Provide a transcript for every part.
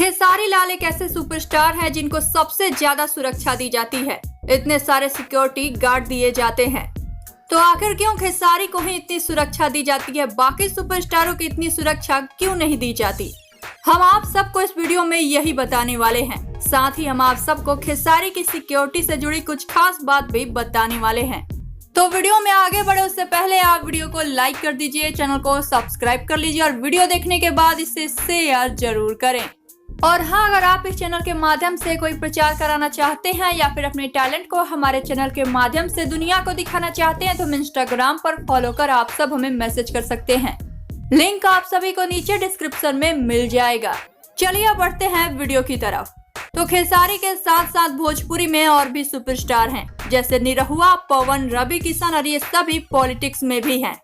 खेसारी लाल एक ऐसे सुपरस्टार हैं जिनको सबसे ज्यादा सुरक्षा दी जाती है। इतने सारे सिक्योरिटी गार्ड दिए जाते हैं, तो आखिर क्यों खेसारी को ही इतनी सुरक्षा दी जाती है, बाकी सुपरस्टारों की इतनी सुरक्षा क्यों नहीं दी जाती? हम आप सबको इस वीडियो में यही बताने वाले हैं। साथ ही हम आप सबको खेसारी की सिक्योरिटी से जुड़ी कुछ खास बात भी बताने वाले हैं। तो वीडियो में आगे बढ़े उससे पहले आप वीडियो को लाइक कर दीजिए, चैनल को सब्सक्राइब कर लीजिए और वीडियो देखने के बाद इसे शेयर जरूर करें। और हाँ, अगर आप इस चैनल के माध्यम से कोई प्रचार कराना चाहते हैं या फिर अपने टैलेंट को हमारे चैनल के माध्यम से दुनिया को दिखाना चाहते हैं तो हम इंस्टाग्राम पर फॉलो कर आप सब हमें मैसेज कर सकते हैं। लिंक आप सभी को नीचे डिस्क्रिप्शन में मिल जाएगा। चलिए अब बढ़ते हैं वीडियो की तरफ। तो खेसारी के साथ साथ भोजपुरी में और भी सुपरस्टार हैं, जैसे निरहुआ, पवन, रवि किशन और ये सभी पॉलिटिक्स में भी हैं।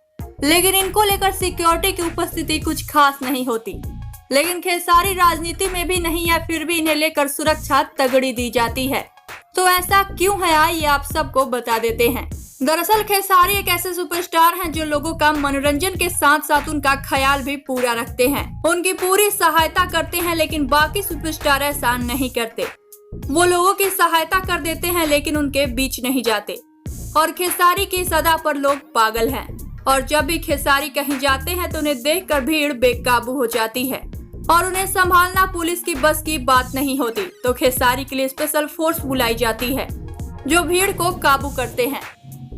लेकिन इनको लेकर सिक्योरिटी की उपस्थिति कुछ खास नहीं होती। लेकिन खेसारी राजनीति में भी नहीं है, फिर भी इन्हें लेकर सुरक्षा तगड़ी दी जाती है। तो ऐसा क्यों है, आइए आप सबको बता देते हैं। दरअसल खेसारी एक ऐसे सुपरस्टार हैं जो लोगों का मनोरंजन के साथ साथ उनका ख्याल भी पूरा रखते हैं, उनकी पूरी सहायता करते हैं। लेकिन बाकी सुपरस्टार ऐसा नहीं करते। वो लोगों की सहायता कर देते हैं लेकिन उनके बीच नहीं जाते। और खेसारी की सदा पर लोग पागल हैं, और जब भी खेसारी कहीं जाते हैं तो उन्हें देखकर भीड़ बेकाबू हो जाती है और उन्हें संभालना पुलिस की बस की बात नहीं होती। तो खेसारी के लिए स्पेशल फोर्स बुलाई जाती है जो भीड़ को काबू करते हैं।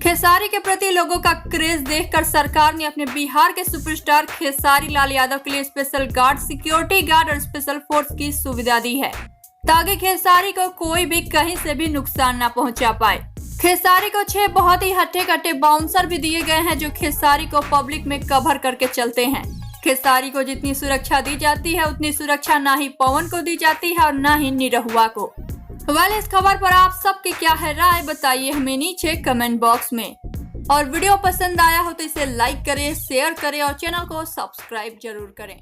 खेसारी के प्रति लोगों का क्रेज देखकर सरकार ने अपने बिहार के सुपरस्टार खेसारी लाल यादव के लिए स्पेशल गार्ड, सिक्योरिटी गार्ड और स्पेशल फोर्स की सुविधा दी है, ताकि खेसारी को कोई भी कहीं से भी नुकसान न पहुंचा पाए। खेसारी को 6 बहुत ही हट्टे कट्टे बाउंसर भी दिए गए हैं जो खेसारी को पब्लिक में कवर करके चलते हैं। खेसारी को जितनी सुरक्षा दी जाती है उतनी सुरक्षा ना ही पवन को दी जाती है और ना ही निरहुआ को। इस खबर पर आप सबकी क्या है राय, बताइए हमें नीचे कमेंट बॉक्स में। और वीडियो पसंद आया हो तो इसे लाइक करें, शेयर करें और चैनल को सब्सक्राइब जरूर करें।